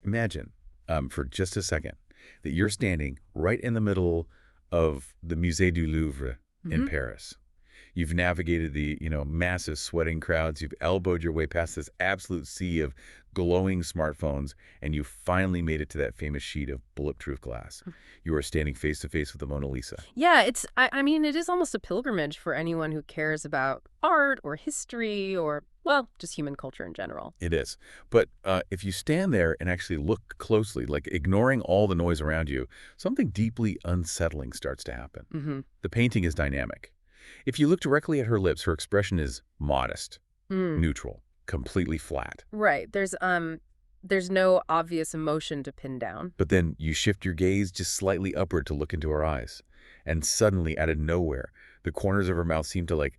Imagine, for just a second, that you're standing right in the middle of the Musée du Louvre in Paris. You've navigated the, massive sweating crowds. You've elbowed your way past this absolute sea of glowing smartphones, and you finally made it to that famous sheet of bulletproof glass. You are standing face to face with the Mona Lisa. Yeah, I mean, it is almost a pilgrimage for anyone who cares about art or history or, well, just human culture in general. It is. But if you stand there and actually look closely, like ignoring all the noise around you, something deeply unsettling starts to happen. The painting is dynamic. If you look directly at her lips, her expression is modest, neutral, completely flat. Right. There's no obvious emotion to pin down. But then you shift your gaze just slightly upward to look into her eyes. And suddenly, out of nowhere, the corners of her mouth seem to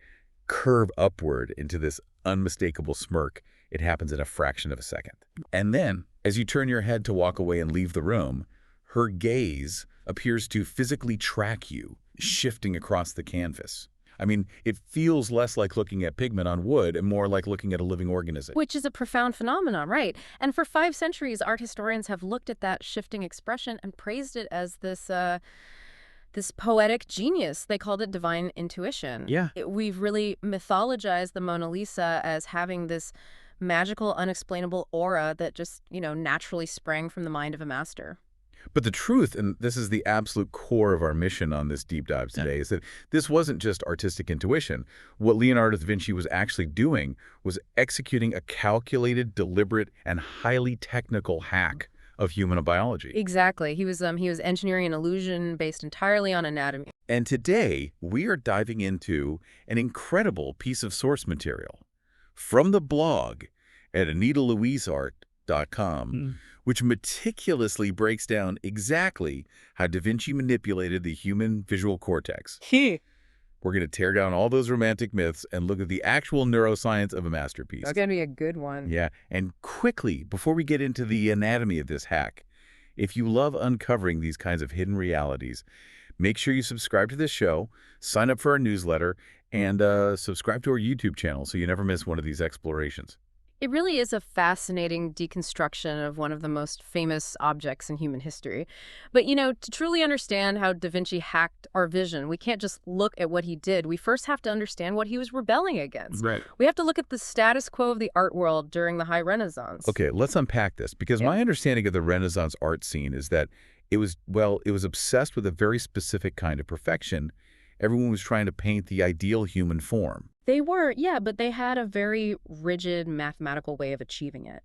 curve upward into this unmistakable smirk. It happens in a fraction of a second. And then, as you turn your head to walk away and leave the room, her gaze appears to physically track you, shifting across the canvas. I mean, it feels less like looking at pigment on wood and more like looking at a living organism. Which is a profound phenomenon, right? And for 5 centuries, art historians have looked at that shifting expression and praised it as this poetic genius. They called it divine intuition. Yeah. We've really mythologized the Mona Lisa as having this magical, unexplainable aura that just, naturally sprang from the mind of a master. But the truth, and this is the absolute core of our mission on this deep dive today, is that this wasn't just artistic intuition. What Leonardo da Vinci was actually doing was executing a calculated, deliberate, and highly technical hack of human biology. Exactly. He was engineering an illusion based entirely on anatomy. And today, we are diving into an incredible piece of source material from the blog at AnitaLouiseArt.com, which meticulously breaks down exactly how Da Vinci manipulated the human visual cortex. We're going to tear down all those romantic myths and look at the actual neuroscience of a masterpiece. That's going to be a good one. Yeah, and quickly, before we get into the anatomy of this hack, if you love uncovering these kinds of hidden realities, make sure you subscribe to this show, sign up for our newsletter, and subscribe to our YouTube channel so you never miss one of these explorations. It really is a fascinating deconstruction of one of the most famous objects in human history. But, to truly understand how Da Vinci hacked our vision, we can't just look at what he did. We first have to understand what he was rebelling against. Right. We have to look at the status quo of the art world during the High Renaissance. Okay, let's unpack this, because my understanding of the Renaissance art scene is that it was obsessed with a very specific kind of perfection. Everyone was trying to paint the ideal human form. They were, yeah, but they had a very rigid mathematical way of achieving it.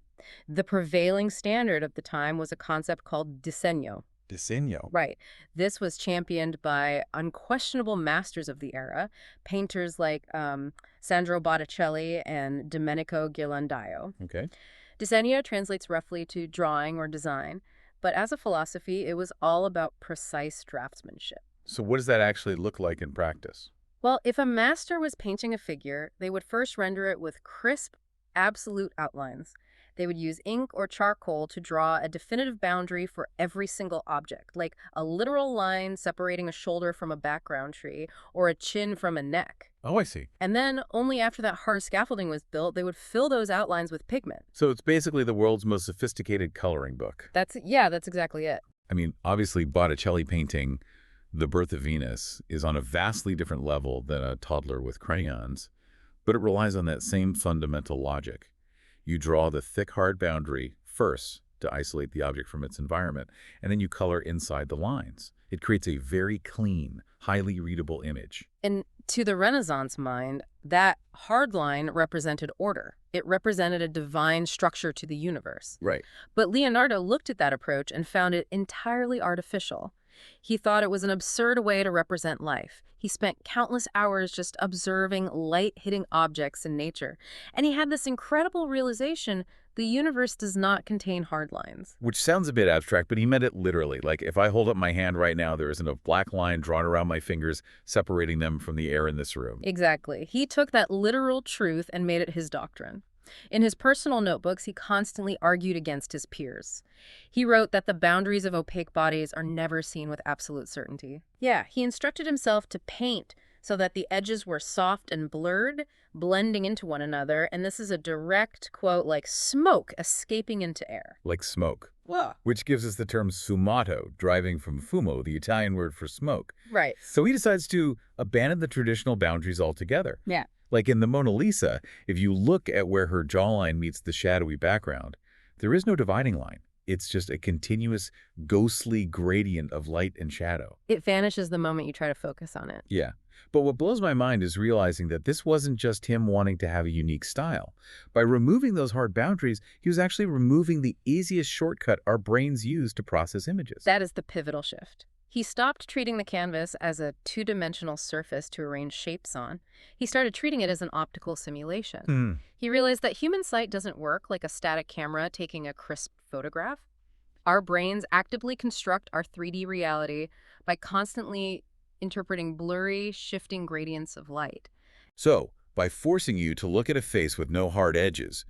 The prevailing standard of the time was a concept called disegno. Disegno. Right. This was championed by unquestionable masters of the era, painters like Sandro Botticelli and Domenico Ghirlandaio. Okay. Disegno translates roughly to drawing or design, but as a philosophy, it was all about precise draftsmanship. So what does that actually look like in practice? Well, if a master was painting a figure, they would first render it with crisp, absolute outlines. They would use ink or charcoal to draw a definitive boundary for every single object, like a literal line separating a shoulder from a background tree or a chin from a neck. Oh, I see. And then, only after that hard scaffolding was built, they would fill those outlines with pigment. So it's basically the world's most sophisticated coloring book. That's exactly it. I mean, obviously, Botticelli painting The Birth of Venus is on a vastly different level than a toddler with crayons, but it relies on that same fundamental logic. You draw the thick, hard boundary first to isolate the object from its environment, and then you color inside the lines. It creates a very clean, highly readable image. And to the Renaissance mind, that hard line represented order. It represented a divine structure to the universe. Right. But Leonardo looked at that approach and found it entirely artificial. He thought it was an absurd way to represent life. He spent countless hours just observing light-hitting objects in nature. And he had this incredible realization: the universe does not contain hard lines. Which sounds a bit abstract, but he meant it literally. Like, if I hold up my hand right now, there isn't a black line drawn around my fingers separating them from the air in this room. Exactly. He took that literal truth and made it his doctrine. In his personal notebooks, he constantly argued against his peers. He wrote that the boundaries of opaque bodies are never seen with absolute certainty. Yeah, he instructed himself to paint so that the edges were soft and blurred, blending into one another. And this is a direct quote, like smoke escaping into air. Like smoke. Whoa. Which gives us the term sfumato, deriving from fumo, the Italian word for smoke. Right. So he decides to abandon the traditional boundaries altogether. Yeah. Like in the Mona Lisa, if you look at where her jawline meets the shadowy background, there is no dividing line. It's just a continuous, ghostly gradient of light and shadow. It vanishes the moment you try to focus on it. Yeah. But what blows my mind is realizing that this wasn't just him wanting to have a unique style. By removing those hard boundaries, he was actually removing the easiest shortcut our brains use to process images. That is the pivotal shift. He stopped treating the canvas as a two-dimensional surface to arrange shapes on. He started treating it as an optical simulation. He realized that human sight doesn't work like a static camera taking a crisp photograph. Our brains actively construct our 3D reality by constantly interpreting blurry, shifting gradients of light. So, by forcing you to look at a face with no hard edges,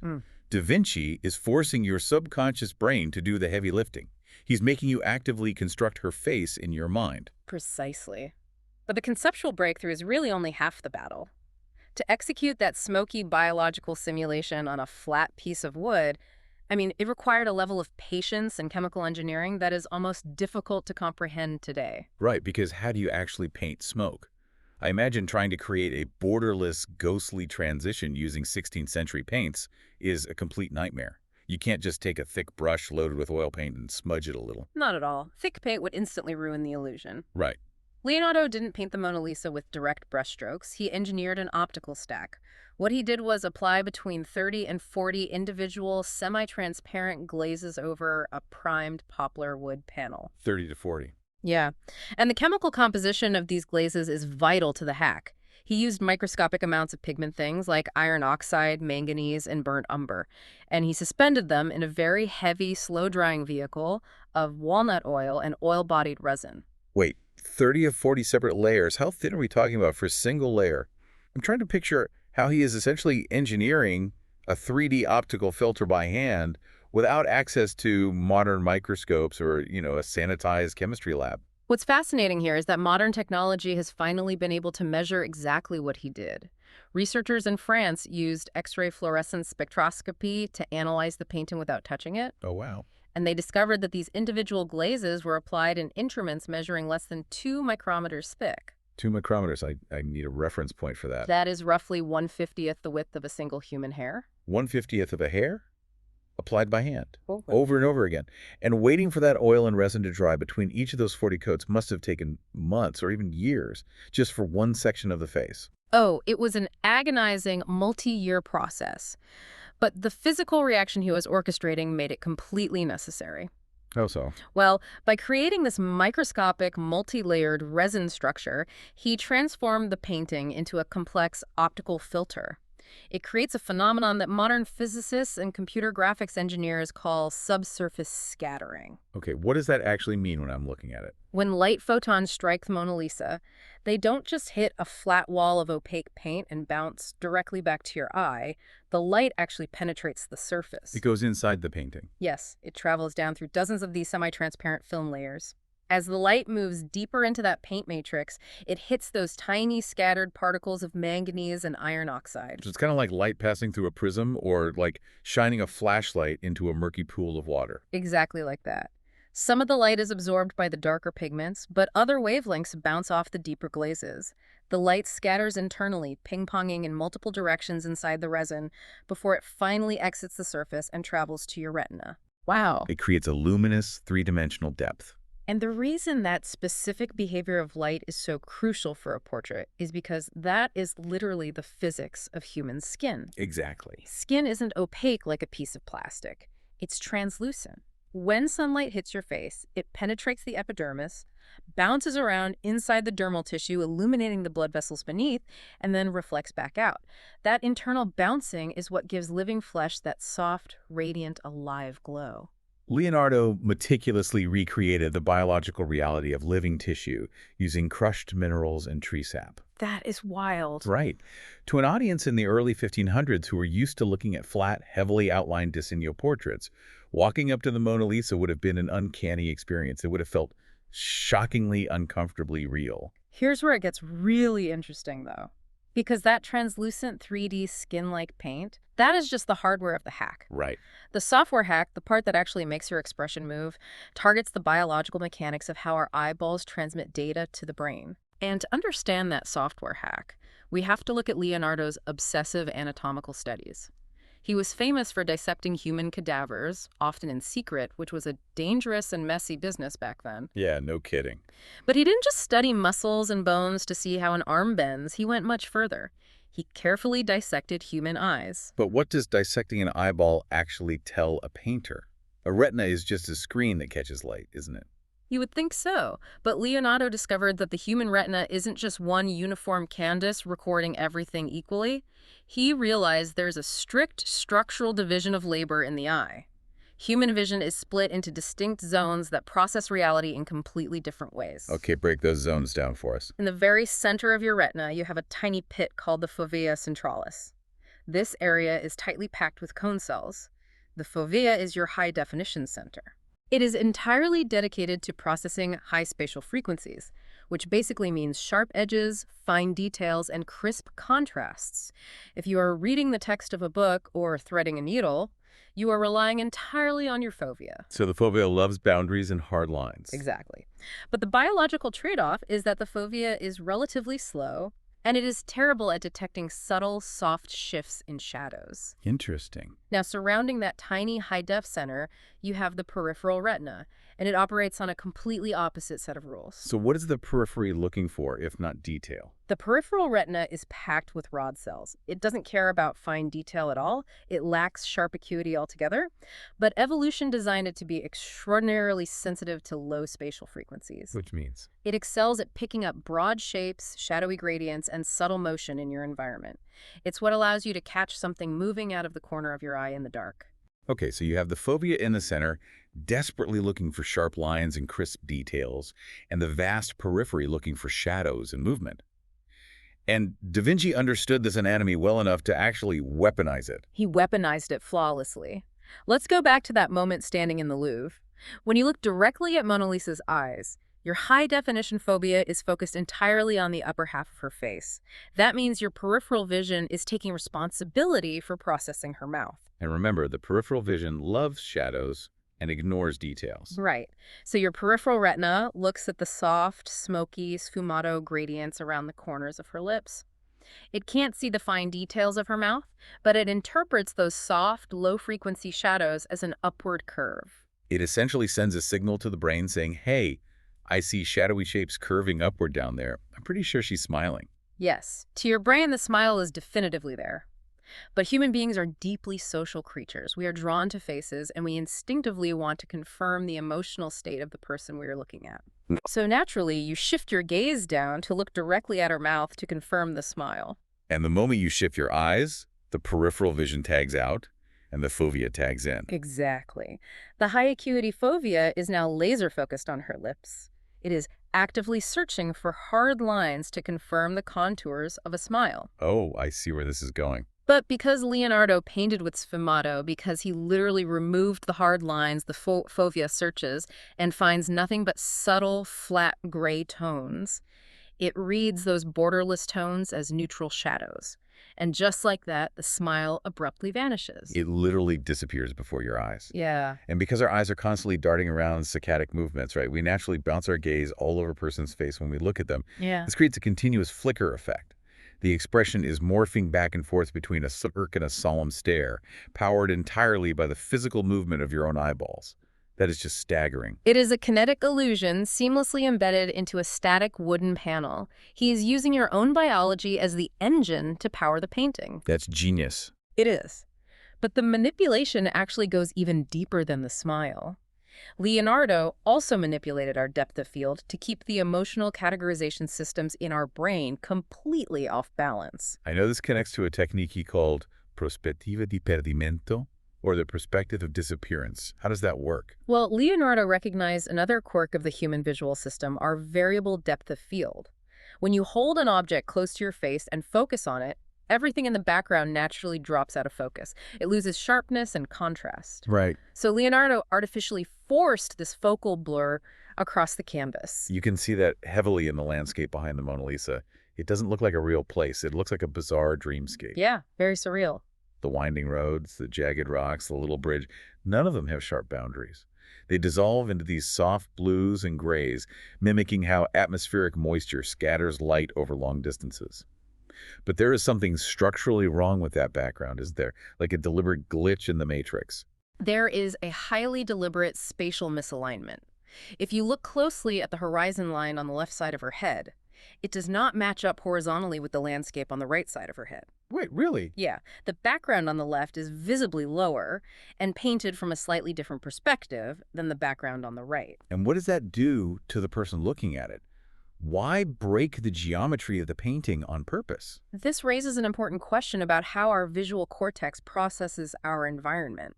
Da Vinci is forcing your subconscious brain to do the heavy lifting. He's making you actively construct her face in your mind. Precisely. But the conceptual breakthrough is really only half the battle. To execute that smoky biological simulation on a flat piece of wood, it required a level of patience and chemical engineering that is almost difficult to comprehend today. Right, because how do you actually paint smoke? I imagine trying to create a borderless, ghostly transition using 16th century paints is a complete nightmare. You can't just take a thick brush loaded with oil paint and smudge it a little. Not at all. Thick paint would instantly ruin the illusion. Right. Leonardo didn't paint the Mona Lisa with direct brushstrokes. He engineered an optical stack. What he did was apply between 30 and 40 individual semi-transparent glazes over a primed poplar wood panel. 30 to 40. Yeah. And the chemical composition of these glazes is vital to the hack. He used microscopic amounts of pigment things like iron oxide, manganese, and burnt umber. And he suspended them in a very heavy, slow-drying vehicle of walnut oil and oil-bodied resin. Wait, 30 or 40 separate layers? How thin are we talking about for a single layer? I'm trying to picture how he is essentially engineering a 3D optical filter by hand without access to modern microscopes or, a sanitized chemistry lab. What's fascinating here is that modern technology has finally been able to measure exactly what he did. Researchers in France used X-ray fluorescence spectroscopy to analyze the painting without touching it. Oh, wow. And they discovered that these individual glazes were applied in instruments measuring less than 2 micrometers thick. 2 micrometers. I need a reference point for that. That is roughly 1/50th the width of a single human hair. 1/50th of a hair? Applied by hand, over and over again. And waiting for that oil and resin to dry between each of those 40 coats must have taken months or even years just for one section of the face. Oh, it was an agonizing, multi-year process. But the physical reaction he was orchestrating made it completely necessary. How so? Well, by creating this microscopic, multi-layered resin structure, he transformed the painting into a complex optical filter. It creates a phenomenon that modern physicists and computer graphics engineers call subsurface scattering. Okay, what does that actually mean when I'm looking at it? When light photons strike the Mona Lisa, they don't just hit a flat wall of opaque paint and bounce directly back to your eye. The light actually penetrates the surface. It goes inside the painting. Yes, it travels down through dozens of these semi-transparent film layers. As the light moves deeper into that paint matrix, it hits those tiny scattered particles of manganese and iron oxide. So it's kind of like light passing through a prism or like shining a flashlight into a murky pool of water. Exactly like that. Some of the light is absorbed by the darker pigments, but other wavelengths bounce off the deeper glazes. The light scatters internally, ping-ponging in multiple directions inside the resin before it finally exits the surface and travels to your retina. Wow. It creates a luminous, three-dimensional depth. And the reason that specific behavior of light is so crucial for a portrait is because that is literally the physics of human skin. Exactly. Skin isn't opaque like a piece of plastic. It's translucent. When sunlight hits your face, it penetrates the epidermis, bounces around inside the dermal tissue, illuminating the blood vessels beneath, and then reflects back out. That internal bouncing is what gives living flesh that soft, radiant, alive glow. Leonardo meticulously recreated the biological reality of living tissue using crushed minerals and tree sap. That is wild. Right. To an audience in the early 1500s who were used to looking at flat, heavily outlined designo portraits, walking up to the Mona Lisa would have been an uncanny experience. It would have felt shockingly uncomfortably real. Here's where it gets really interesting, though. Because that translucent 3D skin-like paint, that is just the hardware of the hack. Right. The software hack, the part that actually makes your expression move, targets the biological mechanics of how our eyeballs transmit data to the brain. And to understand that software hack, we have to look at Leonardo's obsessive anatomical studies. He was famous for dissecting human cadavers, often in secret, which was a dangerous and messy business back then. Yeah, no kidding. But he didn't just study muscles and bones to see how an arm bends. He went much further. He carefully dissected human eyes. But what does dissecting an eyeball actually tell a painter? A retina is just a screen that catches light, isn't it? You would think so, but Leonardo discovered that the human retina isn't just one uniform canvas recording everything equally. He realized there's a strict structural division of labor in the eye. Human vision is split into distinct zones that process reality in completely different ways. Okay, break those zones down for us. In the very center of your retina, you have a tiny pit called the fovea centralis. This area is tightly packed with cone cells. The fovea is your high-definition center. It is entirely dedicated to processing high spatial frequencies, which basically means sharp edges, fine details, and crisp contrasts. If you are reading the text of a book or threading a needle, you are relying entirely on your fovea. So the fovea loves boundaries and hard lines. Exactly. But the biological trade-off is that the fovea is relatively slow, and it is terrible at detecting subtle, soft shifts in shadows. Interesting. Now, surrounding that tiny high-def center, you have the peripheral retina, and it operates on a completely opposite set of rules. So what is the periphery looking for, if not detail? The peripheral retina is packed with rod cells. It doesn't care about fine detail at all. It lacks sharp acuity altogether, but evolution designed it to be extraordinarily sensitive to low spatial frequencies. Which means? It excels at picking up broad shapes, shadowy gradients, and subtle motion in your environment. It's what allows you to catch something moving out of the corner of your eye in the dark. Okay, so you have the fovea in the center, desperately looking for sharp lines and crisp details, and the vast periphery looking for shadows and movement. And Da Vinci understood this anatomy well enough to actually weaponize it. He weaponized it flawlessly. Let's go back to that moment standing in the Louvre. When you look directly at Mona Lisa's eyes, your high-definition fovea is focused entirely on the upper half of her face. That means your peripheral vision is taking responsibility for processing her mouth. And remember, the peripheral vision loves shadows and ignores details. Right. So your peripheral retina looks at the soft, smoky, sfumato gradients around the corners of her lips. It can't see the fine details of her mouth, but it interprets those soft, low-frequency shadows as an upward curve. It essentially sends a signal to the brain saying, hey, I see shadowy shapes curving upward down there. I'm pretty sure she's smiling. Yes, to your brain, the smile is definitively there. But human beings are deeply social creatures. We are drawn to faces, and we instinctively want to confirm the emotional state of the person we are looking at. So naturally, you shift your gaze down to look directly at her mouth to confirm the smile. And the moment you shift your eyes, the peripheral vision tags out, and the fovea tags in. Exactly. The high-acuity fovea is now laser-focused on her lips. It is actively searching for hard lines to confirm the contours of a smile. Oh, I see where this is going. But because Leonardo painted with Sfumato, because he literally removed the hard lines the fovea searches and finds nothing but subtle, flat gray tones, it reads those borderless tones as neutral shadows. And just like that, the smile abruptly vanishes. It literally disappears before your eyes. Yeah. And because our eyes are constantly darting around saccadic movements, right, we naturally bounce our gaze all over a person's face when we look at them. Yeah. This creates a continuous flicker effect. The expression is morphing back and forth between a smirk and a solemn stare, powered entirely by the physical movement of your own eyeballs. That is just staggering. It is a kinetic illusion seamlessly embedded into a static wooden panel. He is using your own biology as the engine to power the painting. That's genius. It is. But the manipulation actually goes even deeper than the smile. Leonardo also manipulated our depth of field to keep the emotional categorization systems in our brain completely off balance. I know this connects to a technique he called prospettiva di perdimento, or the perspective of disappearance. How does that work? Well, Leonardo recognized another quirk of the human visual system, our variable depth of field. When you hold an object close to your face and focus on it, everything in the background naturally drops out of focus. It loses sharpness and contrast. Right. So Leonardo artificially forced this focal blur across the canvas. You can see that heavily in the landscape behind the Mona Lisa. It doesn't look like a real place. It looks like a bizarre dreamscape. Yeah, very surreal. The winding roads, the jagged rocks, the little bridge, none of them have sharp boundaries. They dissolve into these soft blues and grays, mimicking how atmospheric moisture scatters light over long distances. But there is something structurally wrong with that background, isn't there? Like a deliberate glitch in the matrix. There is a highly deliberate spatial misalignment. If you look closely at the horizon line on the left side of her head, it does not match up horizontally with the landscape on the right side of her head. Wait, really? Yeah, the background on the left is visibly lower and painted from a slightly different perspective than the background on the right. And what does that do to the person looking at it? Why break the geometry of the painting on purpose? This raises an important question about how our visual cortex processes our environment.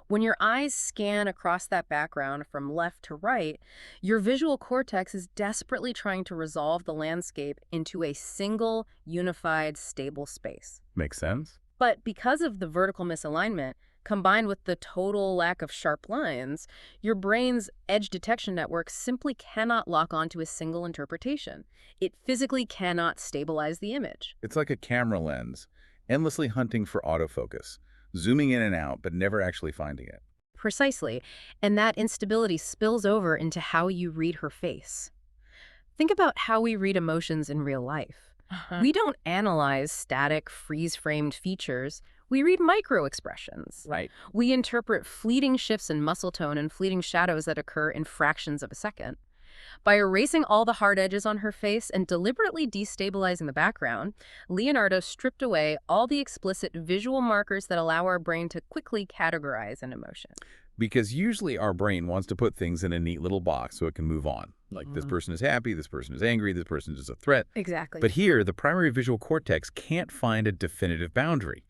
When your eyes scan across that background from left to right, your visual cortex is desperately trying to resolve the landscape into a single, unified, stable space. Makes sense. But because of the vertical misalignment, combined with the total lack of sharp lines, your brain's edge detection network simply cannot lock onto a single interpretation. It physically cannot stabilize the image. It's like a camera lens, endlessly hunting for autofocus, zooming in and out, but never actually finding it. Precisely. And that instability spills over into how you read her face. Think about how we read emotions in real life. We don't analyze static, freeze-framed features. We read micro-expressions. Right. We interpret fleeting shifts in muscle tone and fleeting shadows that occur in fractions of a second. By erasing all the hard edges on her face and deliberately destabilizing the background, Leonardo stripped away all the explicit visual markers that allow our brain to quickly categorize an emotion. Because usually our brain wants to put things in a neat little box so it can move on. Like this person is happy, this person is angry, this person is a threat. Exactly. But here, the primary visual cortex can't find a definitive boundary.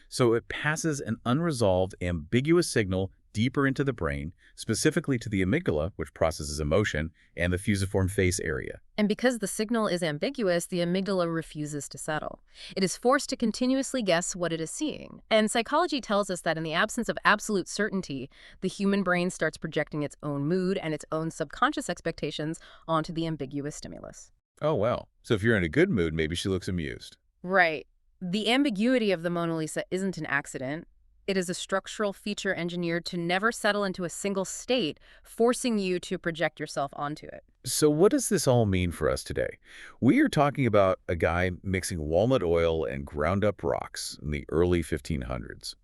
So it passes an unresolved, ambiguous signal deeper into the brain, specifically to the amygdala, which processes emotion, and the fusiform face area. And because the signal is ambiguous, the amygdala refuses to settle. It is forced to continuously guess what it is seeing. And psychology tells us that in the absence of absolute certainty, the human brain starts projecting its own mood and its own subconscious expectations onto the ambiguous stimulus. Oh, well. So if you're in a good mood, maybe she looks amused. Right. The ambiguity of the Mona Lisa isn't an accident. It is a structural feature engineered to never settle into a single state, forcing you to project yourself onto it. So what does this all mean for us today? We are talking about a guy mixing walnut oil and ground up rocks in the early 1500s.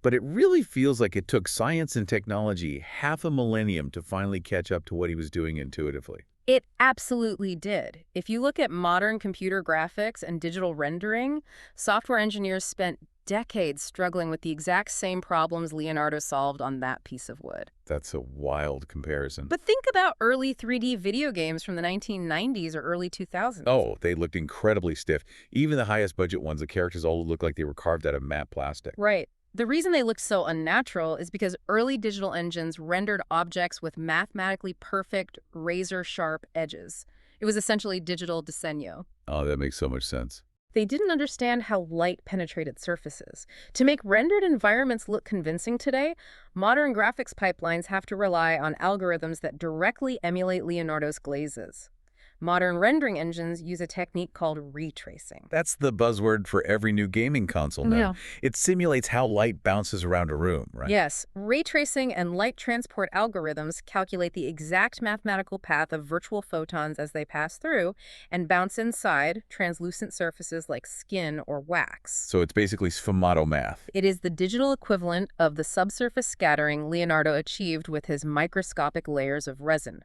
But it really feels like it took science and technology half a millennium to finally catch up to what he was doing intuitively. It absolutely did. If you look at modern computer graphics and digital rendering, software engineers spent decades struggling with the exact same problems Leonardo solved on that piece of wood. That's a wild comparison. But think about early 3D video games from the 1990s or early 2000s. Oh, they looked incredibly stiff. Even the highest budget ones, the characters all looked like they were carved out of matte plastic. Right. The reason they looked so unnatural is because early digital engines rendered objects with mathematically perfect, razor-sharp edges. It was essentially digital diseño. Oh, that makes so much sense. They didn't understand how light penetrated surfaces. To make rendered environments look convincing today, modern graphics pipelines have to rely on algorithms that directly emulate Leonardo's glazes. Modern rendering engines use a technique called retracing. That's the buzzword for every new gaming console now. Yeah. It simulates how light bounces around a room, right? Yes, retracing and light transport algorithms calculate the exact mathematical path of virtual photons as they pass through and bounce inside translucent surfaces like skin or wax. So it's basically Sfumato math. It is the digital equivalent of the subsurface scattering Leonardo achieved with his microscopic layers of resin.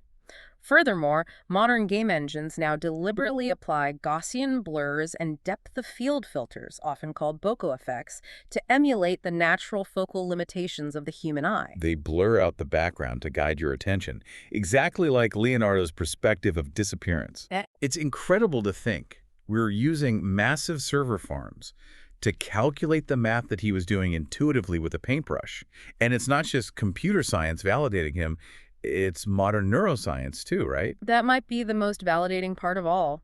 Furthermore, modern game engines now deliberately apply Gaussian blurs and depth of field filters, often called bokeh effects, to emulate the natural focal limitations of the human eye. They blur out the background to guide your attention, exactly like Leonardo's perspective of disappearance. It's incredible to think we're using massive server farms to calculate the math that he was doing intuitively with a paintbrush. And it's not just computer science validating him. It's modern neuroscience too, right? That might be the most validating part of all.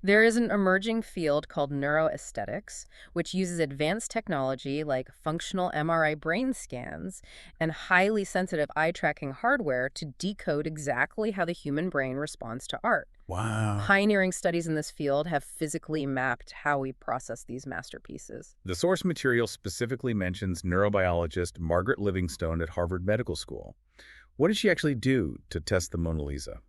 There is an emerging field called neuroaesthetics, which uses advanced technology like functional MRI brain scans and highly sensitive eye tracking hardware to decode exactly how the human brain responds to art. Wow. Pioneering studies in this field have physically mapped how we process these masterpieces. The source material specifically mentions neurobiologist Margaret Livingstone at Harvard Medical School. What did she actually do to test the Mona Lisa?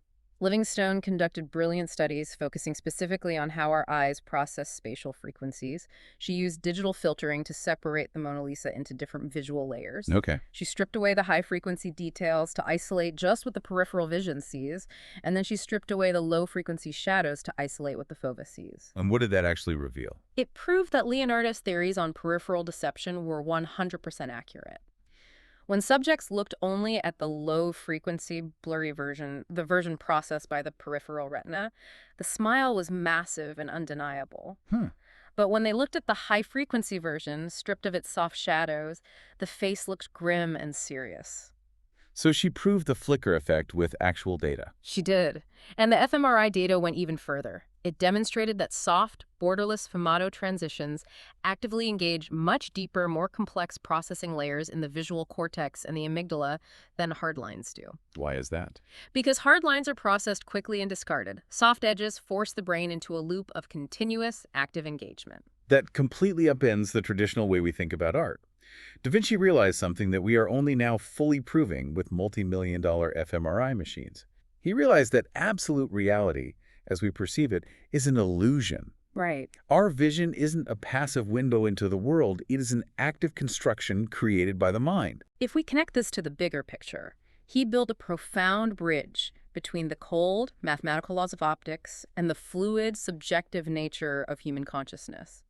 Livingstone conducted brilliant studies focusing specifically on how our eyes process spatial frequencies. She used digital filtering to separate the Mona Lisa into different visual layers. Okay. She stripped away the high-frequency details to isolate just what the peripheral vision sees, and then she stripped away the low-frequency shadows to isolate what the fova sees. And what did that actually reveal? It proved that Leonardo's theories on peripheral deception were 100% accurate. When subjects looked only at the low-frequency, blurry version, the version processed by the peripheral retina, the smile was massive and undeniable. Hmm. But when they looked at the high-frequency version, stripped of its soft shadows, the face looked grim and serious. So she proved the flicker effect with actual data. She did. And the fMRI data went even further. It demonstrated that soft, borderless Sfumato transitions actively engage much deeper, more complex processing layers in the visual cortex and the amygdala than hard lines do. Why is that? Because hard lines are processed quickly and discarded, soft edges force the brain into a loop of continuous, active engagement. That completely upends the traditional way we think about art. Da Vinci realized something that we are only now fully proving with multi-million-dollar fMRI machines. He realized that absolute reality, as we perceive it, is an illusion. Right. Our vision isn't a passive window into the world, it is an active construction created by the mind. If we connect this to the bigger picture, he built a profound bridge between the cold, mathematical laws of optics and the fluid, subjective nature of human consciousness.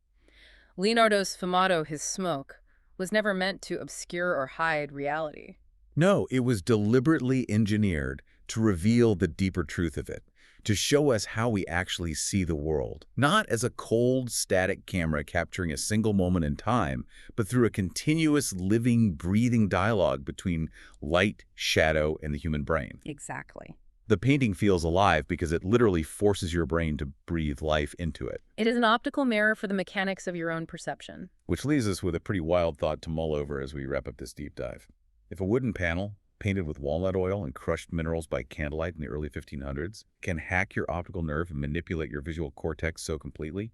Leonardo's Sfumato, his smoke, was never meant to obscure or hide reality. No, it was deliberately engineered to reveal the deeper truth of it, to show us how we actually see the world, not as a cold, static camera capturing a single moment in time, but through a continuous, living, breathing dialogue between light, shadow, and the human brain. Exactly. The painting feels alive because it literally forces your brain to breathe life into it. It is an optical mirror for the mechanics of your own perception. Which leaves us with a pretty wild thought to mull over as we wrap up this deep dive. If a wooden panel, painted with walnut oil and crushed minerals by candlelight in the early 1500s, can hack your optical nerve and manipulate your visual cortex so completely,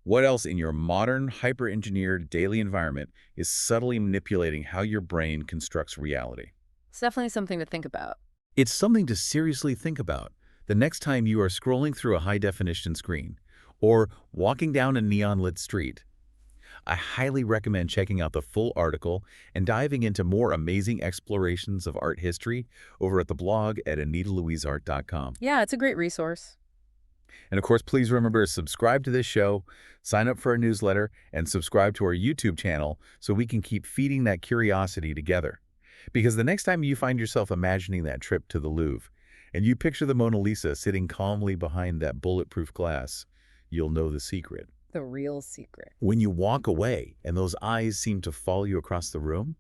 what else in your modern, hyper-engineered daily environment is subtly manipulating how your brain constructs reality? It's definitely something to think about. It's something to seriously think about the next time you are scrolling through a high-definition screen or walking down a neon-lit street. I highly recommend checking out the full article and diving into more amazing explorations of art history over at the blog at anitalouiseart.com. Yeah, it's a great resource. And of course, please remember to subscribe to this show, sign up for our newsletter, and subscribe to our YouTube channel so we can keep feeding that curiosity together. Because the next time you find yourself imagining that trip to the Louvre and you picture the Mona Lisa sitting calmly behind that bulletproof glass, you'll know the secret. The real secret. When you walk away and those eyes seem to follow you across the room,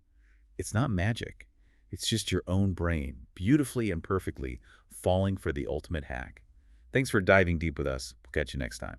it's not magic. It's just your own brain, beautifully and perfectly falling for the ultimate hack. Thanks for diving deep with us. We'll catch you next time.